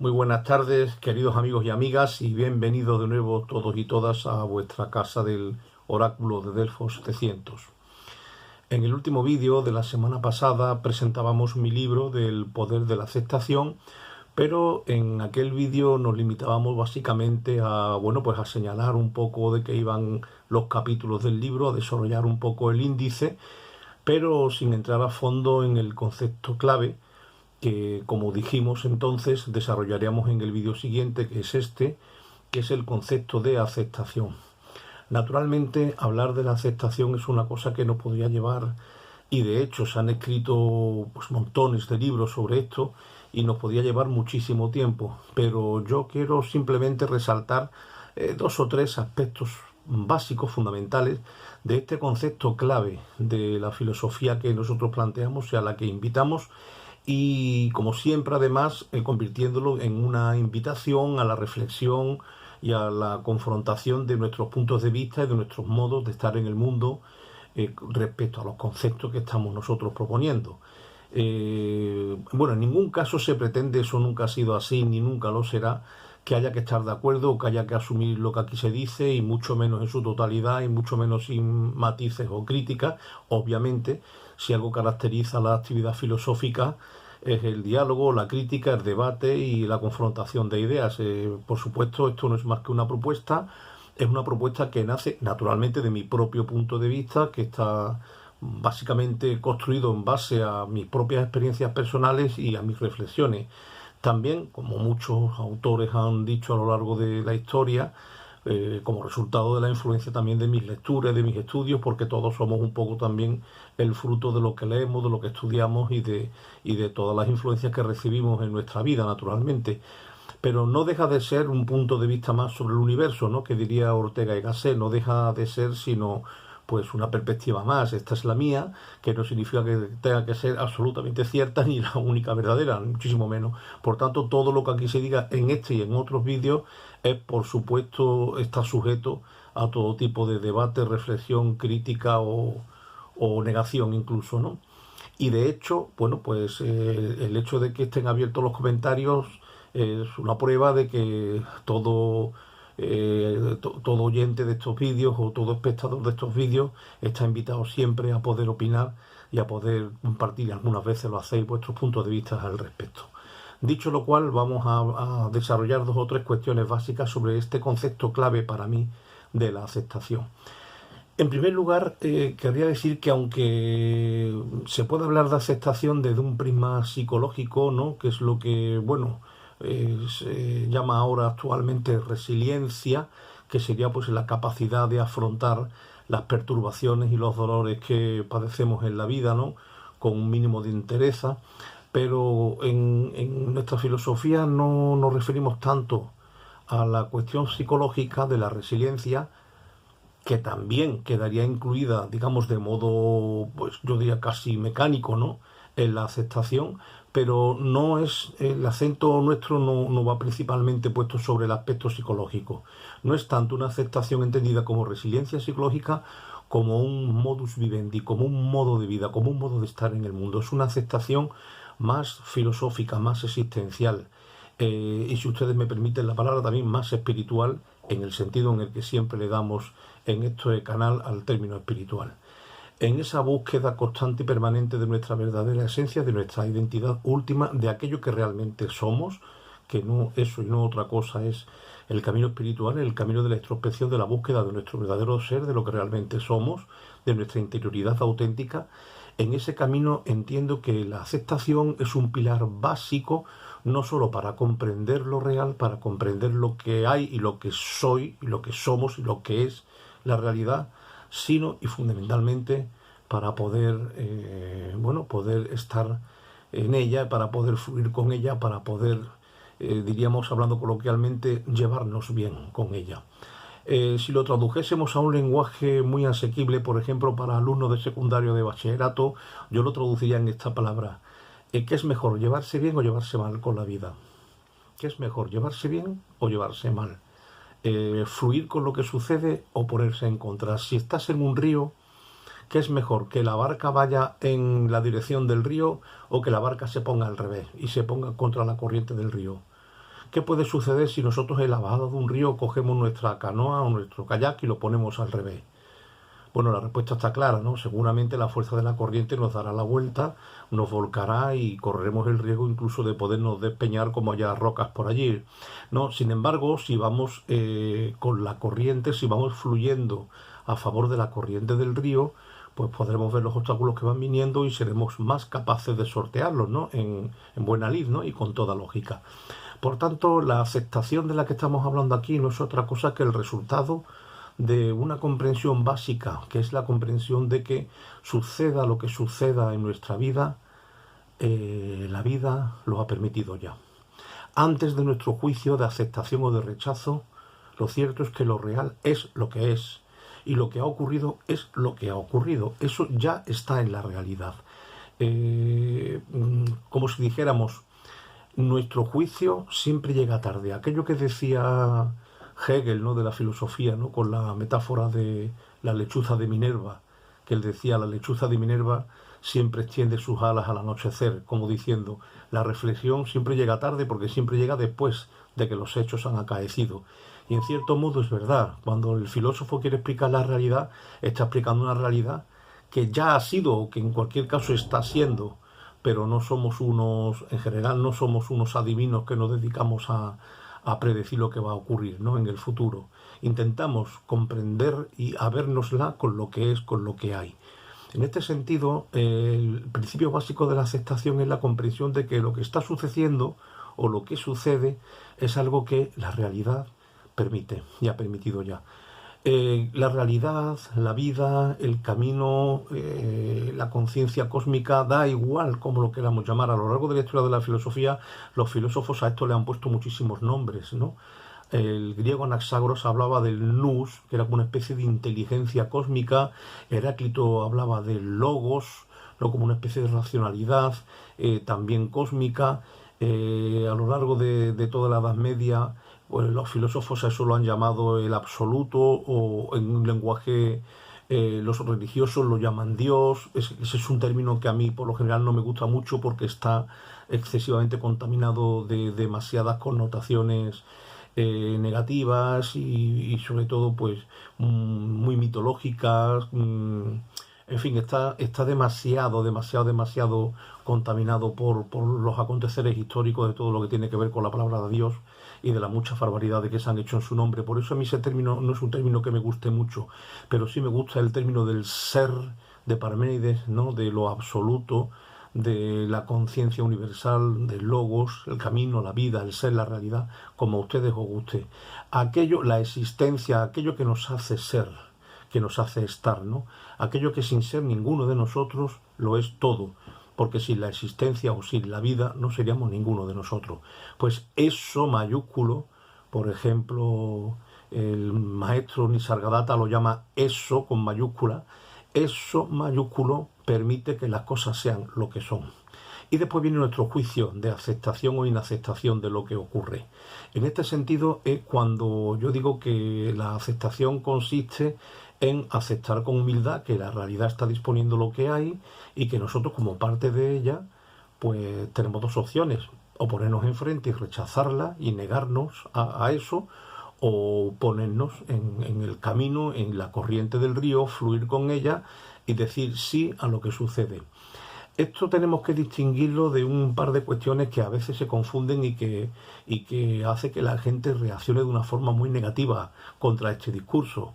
Muy buenas tardes, queridos amigos y amigas, y bienvenidos de nuevo todos y todas a vuestra casa del Oráculo de Delfos 700. En el último vídeo de la semana pasada presentábamos mi libro del poder de la aceptación, pero en aquel vídeo nos limitábamos básicamente a, pues a señalar un poco de qué iban los capítulos del libro, a desarrollar un poco el índice, pero sin entrar a fondo en el concepto clave que, como dijimos entonces, desarrollaríamos en el vídeo siguiente, que es este, que es el concepto de aceptación. Naturalmente, hablar de la aceptación es una cosa que nos podría llevar, y de hecho se han escrito montones de libros sobre esto, y nos podría llevar muchísimo tiempo, pero yo quiero simplemente resaltar dos o tres aspectos básicos, fundamentales, de este concepto clave de la filosofía que nosotros planteamos y a la que invitamos, y como siempre además convirtiéndolo en una invitación a la reflexión y a la confrontación de nuestros puntos de vista y de nuestros modos de estar en el mundo respecto a los conceptos que estamos nosotros proponiendo. En ningún caso se pretende, eso nunca ha sido así ni nunca lo será, que haya que estar de acuerdo o que haya que asumir lo que aquí se dice, y mucho menos en su totalidad, y mucho menos sin matices o críticas. Obviamente, si algo caracteriza la actividad filosófica es el diálogo, la crítica, el debate y la confrontación de ideas. Por supuesto, esto no es más que una propuesta, es una propuesta que nace naturalmente de mi propio punto de vista, que está básicamente construido en base a mis propias experiencias personales y a mis reflexiones. También, como muchos autores han dicho a lo largo de la historia, como resultado de la influencia también de mis lecturas, de mis estudios, porque todos somos un poco también el fruto de lo que leemos, de lo que estudiamos y de todas las influencias que recibimos en nuestra vida, naturalmente. Pero no deja de ser un punto de vista más sobre el universo, ¿no?, que diría Ortega y Gasset. No deja de ser sino una perspectiva más. Esta es la mía, que no significa que tenga que ser absolutamente cierta ni la única verdadera, muchísimo menos. Por tanto, todo lo que aquí se diga en este y en otros vídeos por supuesto, está sujeto a todo tipo de debate, reflexión, crítica o negación incluso, ¿no? Y de hecho, el hecho de que estén abiertos los comentarios es una prueba de que todo oyente de estos vídeos o todo espectador de estos vídeos está invitado siempre a poder opinar y a poder compartir, y algunas veces lo hacéis, vuestros puntos de vista al respecto. Dicho lo cual, vamos a desarrollar dos o tres cuestiones básicas sobre este concepto clave para mí de la aceptación. En primer lugar, querría decir que aunque se puede hablar de aceptación desde un prisma psicológico, ¿no?, que es lo que, se llama ahora actualmente resiliencia, que sería la capacidad de afrontar las perturbaciones y los dolores que padecemos en la vida, ¿no?, con un mínimo de entereza. Pero en nuestra filosofía no nos referimos tanto a la cuestión psicológica de la resiliencia, que también quedaría incluida, digamos, de modo, yo diría casi mecánico, ¿no?, en la aceptación, pero no es, el acento nuestro no va principalmente puesto sobre el aspecto psicológico. No es tanto una aceptación entendida como resiliencia psicológica, como un modus vivendi, como un modo de vida, como un modo de estar en el mundo. Es una aceptación más filosófica, más existencial, y si ustedes me permiten la palabra, también más espiritual, en el sentido en el que siempre le damos en este canal al término espiritual. En esa búsqueda constante y permanente de nuestra verdadera esencia, de nuestra identidad última, de aquello que realmente somos, que no eso y no otra cosa es el camino espiritual, el camino de la introspección, de la búsqueda de nuestro verdadero ser, de lo que realmente somos, de nuestra interioridad auténtica. En ese camino entiendo que la aceptación es un pilar básico, no solo para comprender lo real, para comprender lo que hay y lo que soy y lo que somos y lo que es la realidad, sino y fundamentalmente para poder, poder estar en ella, para poder fluir con ella, para poder, diríamos hablando coloquialmente, llevarnos bien con ella. Si lo tradujésemos a un lenguaje muy asequible, por ejemplo, para alumnos de secundario, de bachillerato, yo lo traduciría en esta palabra. ¿Qué es mejor, llevarse bien o llevarse mal con la vida? ¿Qué es mejor, llevarse bien o llevarse mal? Fluir con lo que sucede o ponerse en contra. Si estás en un río, ¿qué es mejor, que la barca vaya en la dirección del río o que la barca se ponga al revés y se ponga contra la corriente del río? ¿Qué puede suceder si nosotros en la bajada de un río cogemos nuestra canoa o nuestro kayak y lo ponemos al revés? Bueno, la respuesta está clara, ¿no? Seguramente la fuerza de la corriente nos dará la vuelta, nos volcará y correremos el riesgo incluso de podernos despeñar como haya rocas por allí, ¿no? Sin embargo, si vamos con la corriente, si vamos fluyendo a favor de la corriente del río, pues podremos ver los obstáculos que van viniendo y seremos más capaces de sortearlos, ¿no? En buena lid, ¿no? Y con toda lógica. Por tanto, la aceptación de la que estamos hablando aquí no es otra cosa que el resultado de una comprensión básica, que es la comprensión de que suceda lo que suceda en nuestra vida, la vida lo ha permitido ya. Antes de nuestro juicio de aceptación o de rechazo, lo cierto es que lo real es lo que es, y lo que ha ocurrido es lo que ha ocurrido. Eso ya está en la realidad. Como si dijéramos, nuestro juicio siempre llega tarde. Aquello que decía Hegel, ¿no?, de la filosofía, ¿no?, con la metáfora de la lechuza de Minerva, que él decía, la lechuza de Minerva siempre extiende sus alas al anochecer, como diciendo, la reflexión siempre llega tarde porque siempre llega después de que los hechos han acaecido. Y en cierto modo es verdad, cuando el filósofo quiere explicar la realidad, está explicando una realidad que ya ha sido o que en cualquier caso está siendo, pero no somos unos, en general no somos unos adivinos que nos dedicamos a predecir lo que va a ocurrir, ¿no?, en el futuro. Intentamos comprender y habérnosla con lo que es, con lo que hay. En este sentido, el principio básico de la aceptación es la comprensión de que lo que está sucediendo o lo que sucede es algo que la realidad permite y ha permitido ya. La realidad, la vida, el camino, la conciencia cósmica, da igual como lo queramos llamar. A lo largo de la historia de la filosofía, los filósofos a esto le han puesto muchísimos nombres, ¿no? El griego Anaxágoras hablaba del nous, que era como una especie de inteligencia cósmica. Heráclito hablaba del logos, ¿no?, como una especie de racionalidad, también cósmica. A lo largo de toda la Edad Media, pues los filósofos a eso lo han llamado el absoluto, o en un lenguaje los religiosos lo llaman Dios. Ese es un término que a mí por lo general no me gusta mucho porque está excesivamente contaminado de demasiadas connotaciones negativas y sobre todo pues muy mitológicas. En fin, está demasiado contaminado por los aconteceres históricos de todo lo que tiene que ver con la palabra de Dios y de las muchas barbaridades que se han hecho en su nombre. Por eso a mí ese término no es un término que me guste mucho, pero sí me gusta el término del ser de Parménides, ¿no?, de lo absoluto, de la conciencia universal, del logos, el camino, la vida, el ser, la realidad, como a ustedes os guste. Aquello, la existencia, aquello que nos hace ser, que nos hace estar, ¿no? Aquello que sin ser ninguno de nosotros lo es todo, porque sin la existencia o sin la vida no seríamos ninguno de nosotros. Pues eso mayúsculo, por ejemplo, el maestro Nisargadatta lo llama eso con mayúscula, eso mayúsculo permite que las cosas sean lo que son. Y después viene nuestro juicio de aceptación o inaceptación de lo que ocurre. En este sentido es cuando yo digo que la aceptación consiste en aceptar con humildad que la realidad está disponiendo lo que hay y que nosotros como parte de ella pues tenemos dos opciones: o ponernos enfrente y rechazarla y negarnos a eso, o ponernos en el camino, en la corriente del río, fluir con ella y decir sí a lo que sucede. Esto tenemos que distinguirlo de un par de cuestiones que a veces se confunden y que hace que la gente reaccione de una forma muy negativa contra este discurso.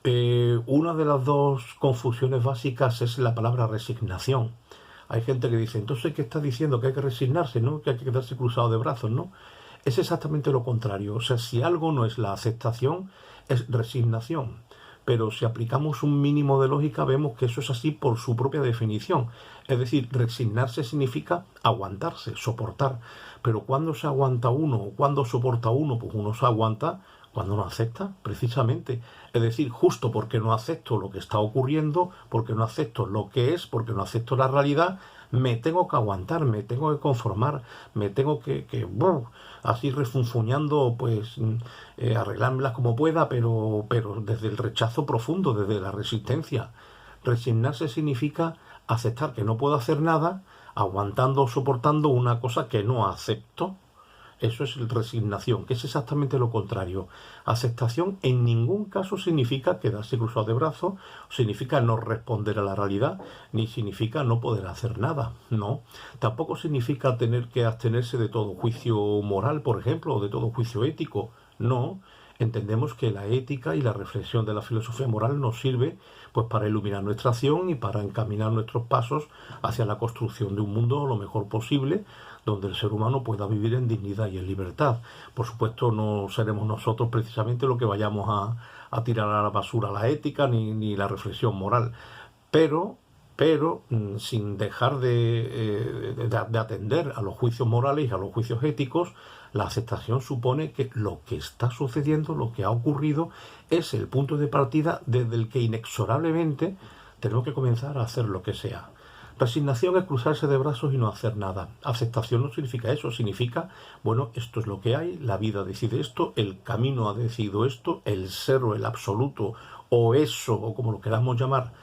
Una de las dos confusiones básicas es la palabra resignación. Hay gente que dice, entonces, ¿qué está diciendo? Que hay que resignarse, ¿no?, que hay que quedarse cruzado de brazos, ¿no? Es exactamente lo contrario. O sea, si algo no es la aceptación, es resignación. Pero si aplicamos un mínimo de lógica, vemos que eso es así por su propia definición. Es decir, resignarse significa aguantarse, soportar. Pero ¿cuándo se aguanta uno o cuándo soporta uno? Pues uno se aguanta cuando no acepta, precisamente. Es decir, justo porque no acepto lo que está ocurriendo, porque no acepto lo que es, porque no acepto la realidad, me tengo que aguantar, me tengo que conformar, me tengo que así refunfuñando, pues arreglármelas como pueda, pero desde el rechazo profundo, desde la resistencia. Resignarse significa aceptar que no puedo hacer nada, aguantando o soportando una cosa que no acepto. Eso es resignación, que es exactamente lo contrario. Aceptación en ningún caso significa quedarse cruzado de brazos, significa no responder a la realidad, ni significa no poder hacer nada. No. Tampoco significa tener que abstenerse de todo juicio moral, por ejemplo, o de todo juicio ético. No. Entendemos que la ética y la reflexión de la filosofía moral nos sirve pues para iluminar nuestra acción y para encaminar nuestros pasos hacia la construcción de un mundo lo mejor posible, donde el ser humano pueda vivir en dignidad y en libertad. Por supuesto, no seremos nosotros precisamente los que vayamos a tirar a la basura la ética ni la reflexión moral, pero sin dejar de atender a los juicios morales y a los juicios éticos. La aceptación supone que lo que está sucediendo, lo que ha ocurrido, es el punto de partida desde el que inexorablemente tenemos que comenzar a hacer lo que sea. Resignación es cruzarse de brazos y no hacer nada. Aceptación no significa eso, significa, bueno, esto es lo que hay, la vida decide esto, el camino ha decidido esto, el ser o el absoluto, o eso, o como lo queramos llamar,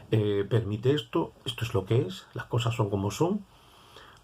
permite esto es lo que es, las cosas son como son.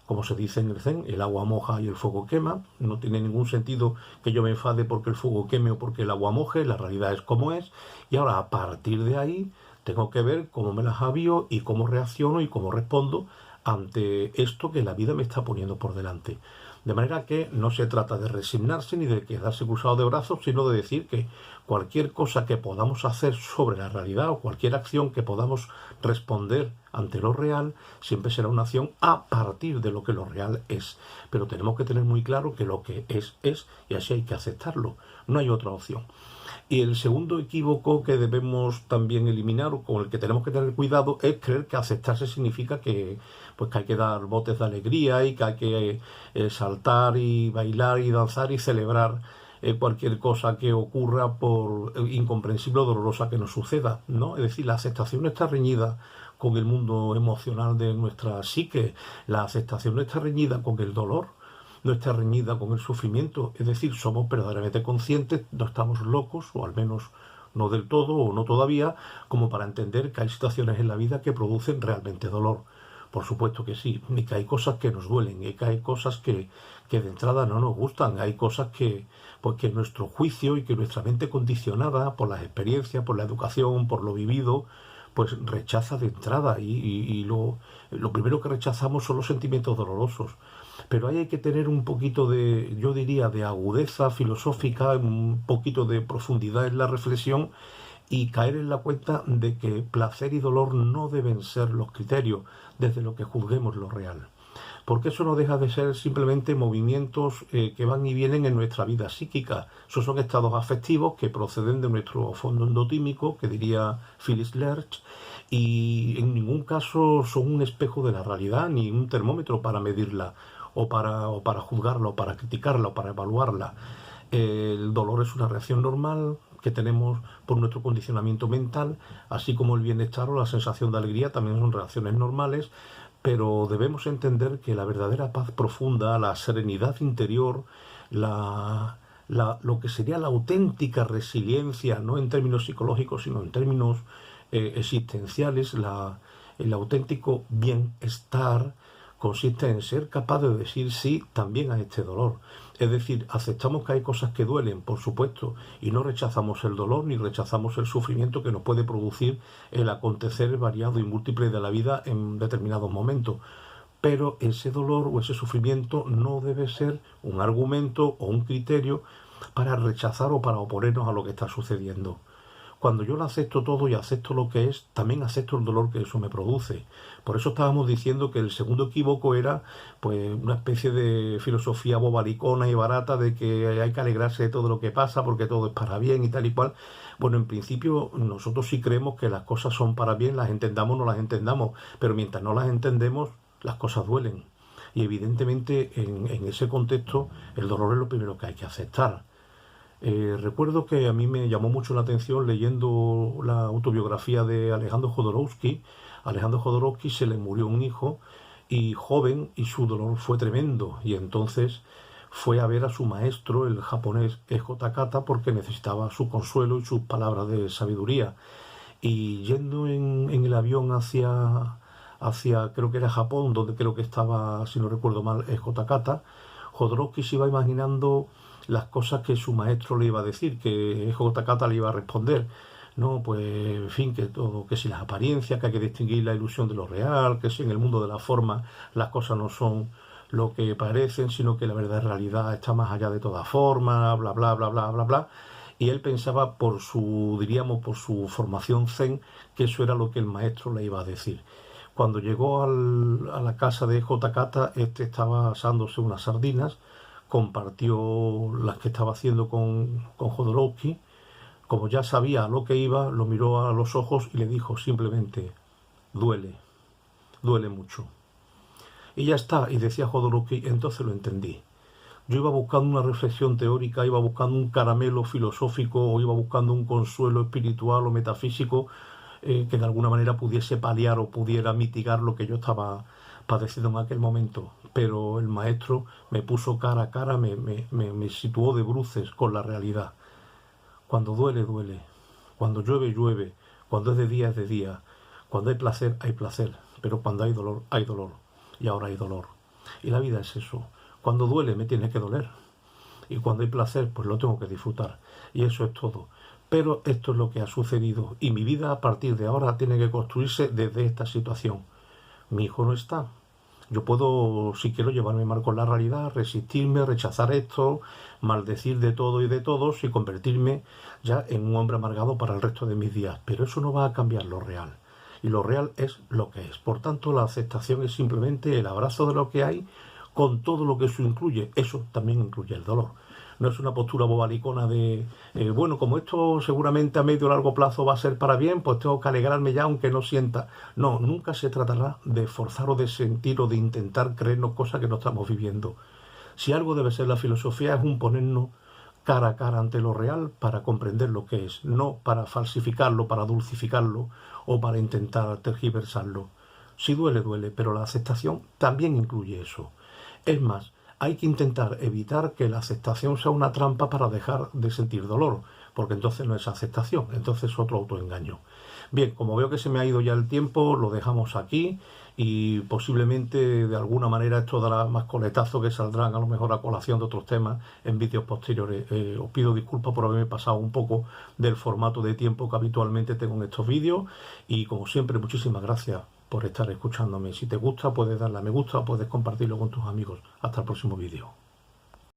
Como se dice en el Zen, el agua moja y el fuego quema. No tiene ningún sentido que yo me enfade porque el fuego queme o porque el agua moje. La realidad es como es. Y ahora, a partir de ahí, tengo que ver cómo me las avío y cómo reacciono y cómo respondo ante esto que la vida me está poniendo por delante. De manera que no se trata de resignarse ni de quedarse cruzado de brazos, sino de decir que cualquier cosa que podamos hacer sobre la realidad o cualquier acción que podamos responder ante lo real, siempre será una acción a partir de lo que lo real es. Pero tenemos que tener muy claro que lo que es, y así hay que aceptarlo. No hay otra opción. Y el segundo equívoco que debemos también eliminar, o con el que tenemos que tener cuidado, es creer que aceptarse significa que hay que dar botes de alegría y que hay que saltar y bailar y danzar y celebrar cualquier cosa que ocurra, por incomprensible o dolorosa que nos suceda, ¿no? Es decir, la aceptación no está reñida con el mundo emocional de nuestra psique, la aceptación no está reñida con el dolor, no está reñida con el sufrimiento. Es decir, somos verdaderamente conscientes, no estamos locos, o al menos no del todo o no todavía, como para entender que hay situaciones en la vida que producen realmente dolor. Por supuesto que sí, y que hay cosas que nos duelen, y que hay cosas que de entrada no nos gustan, hay cosas que nuestro juicio y que nuestra mente condicionada por las experiencias, por la educación, por lo vivido, pues rechaza de entrada, y lo primero que rechazamos son los sentimientos dolorosos. Pero ahí hay que tener un poquito de, yo diría, de agudeza filosófica, un poquito de profundidad en la reflexión y caer en la cuenta de que placer y dolor no deben ser los criterios desde lo que juzguemos lo real. Porque eso no deja de ser simplemente movimientos que van y vienen en nuestra vida psíquica. Esos son estados afectivos que proceden de nuestro fondo endotímico, que diría Phyllis Lerch, y en ningún caso son un espejo de la realidad ni un termómetro para medirla o para juzgarla o para criticarla o para evaluarla. El dolor es una reacción normal que tenemos por nuestro condicionamiento mental, así como el bienestar o la sensación de alegría también son reacciones normales, pero debemos entender que la verdadera paz profunda, la serenidad interior, lo que sería la auténtica resiliencia, no en términos psicológicos, sino en términos existenciales, el auténtico bienestar consiste en ser capaz de decir sí también a este dolor. Es decir, aceptamos que hay cosas que duelen, por supuesto, y no rechazamos el dolor ni rechazamos el sufrimiento que nos puede producir el acontecer variado y múltiple de la vida en determinados momentos. Pero ese dolor o ese sufrimiento no debe ser un argumento o un criterio para rechazar o para oponernos a lo que está sucediendo. Cuando yo lo acepto todo y acepto lo que es, también acepto el dolor que eso me produce. Por eso estábamos diciendo que el segundo equívoco era pues una especie de filosofía bobalicona y barata de que hay que alegrarse de todo lo que pasa porque todo es para bien y tal y cual. Bueno, en principio nosotros sí creemos que las cosas son para bien, las entendamos o no las entendamos, pero mientras no las entendemos, las cosas duelen. Y evidentemente en ese contexto el dolor es lo primero que hay que aceptar. Recuerdo que a mí me llamó mucho la atención leyendo la autobiografía de Alejandro Jodorowsky. A Alejandro Jodorowsky se le murió un hijo y joven, y su dolor fue tremendo, y entonces fue a ver a su maestro, el japonés Eiji Takata, porque necesitaba su consuelo y sus palabras de sabiduría. Y yendo en el avión hacia creo que era Japón, donde creo que estaba, si no recuerdo mal, Eiji Takata, Jodorowsky se iba imaginando las cosas que su maestro le iba a decir, que Ejo Takata le iba a responder. No, pues, en fin, que todo, que si las apariencias, que hay que distinguir la ilusión de lo real, que si en el mundo de la forma las cosas no son lo que parecen, sino que la verdadera realidad está más allá de toda forma, bla, bla, bla, bla, bla, bla. Y él pensaba por su, diríamos, por su formación zen, que eso era lo que el maestro le iba a decir. Cuando llegó a la casa de J. Kata, este estaba asándose unas sardinas, compartió las que estaba haciendo con Jodorowsky. Como ya sabía a lo que iba, lo miró a los ojos y le dijo simplemente: duele, duele mucho. Y ya está, y decía Jodorowsky, entonces lo entendí. Yo iba buscando una reflexión teórica, iba buscando un caramelo filosófico, o iba buscando un consuelo espiritual o metafísico que de alguna manera pudiese paliar o pudiera mitigar lo que yo estaba padeciendo en aquel momento. Pero el maestro me puso cara a cara, me situó de bruces con la realidad. Cuando duele, duele. Cuando llueve, llueve. Cuando es de día, es de día. Cuando hay placer, hay placer. Pero cuando hay dolor, hay dolor. Y ahora hay dolor. Y la vida es eso. Cuando duele, me tiene que doler. Y cuando hay placer, pues lo tengo que disfrutar. Y eso es todo. Pero esto es lo que ha sucedido. Y mi vida a partir de ahora tiene que construirse desde esta situación. Mi hijo no está. Yo puedo, si quiero, llevarme mal con la realidad, resistirme, rechazar esto, maldecir de todo y de todos y convertirme ya en un hombre amargado para el resto de mis días. Pero eso no va a cambiar lo real. Y lo real es lo que es. Por tanto, la aceptación es simplemente el abrazo de lo que hay con todo lo que eso incluye. Eso también incluye el dolor. No es una postura bobalicona de, bueno, como esto seguramente a medio o largo plazo va a ser para bien, pues tengo que alegrarme ya aunque no sienta. No, nunca se tratará de forzar o de sentir o de intentar creernos cosas que no estamos viviendo. Si algo debe ser la filosofía es un ponernos cara a cara ante lo real para comprender lo que es, no para falsificarlo, para dulcificarlo o para intentar tergiversarlo. Si duele, duele, pero la aceptación también incluye eso. Es más, hay que intentar evitar que la aceptación sea una trampa para dejar de sentir dolor, porque entonces no es aceptación, entonces es otro autoengaño. Bien, como veo que se me ha ido ya el tiempo, lo dejamos aquí y posiblemente de alguna manera esto dará más coletazos que saldrán a lo mejor a colación de otros temas en vídeos posteriores. Os pido disculpas por haberme pasado un poco del formato de tiempo que habitualmente tengo en estos vídeos y como siempre muchísimas gracias por estar escuchándome. Si te gusta puedes darle a me gusta o puedes compartirlo con tus amigos. Hasta el próximo vídeo.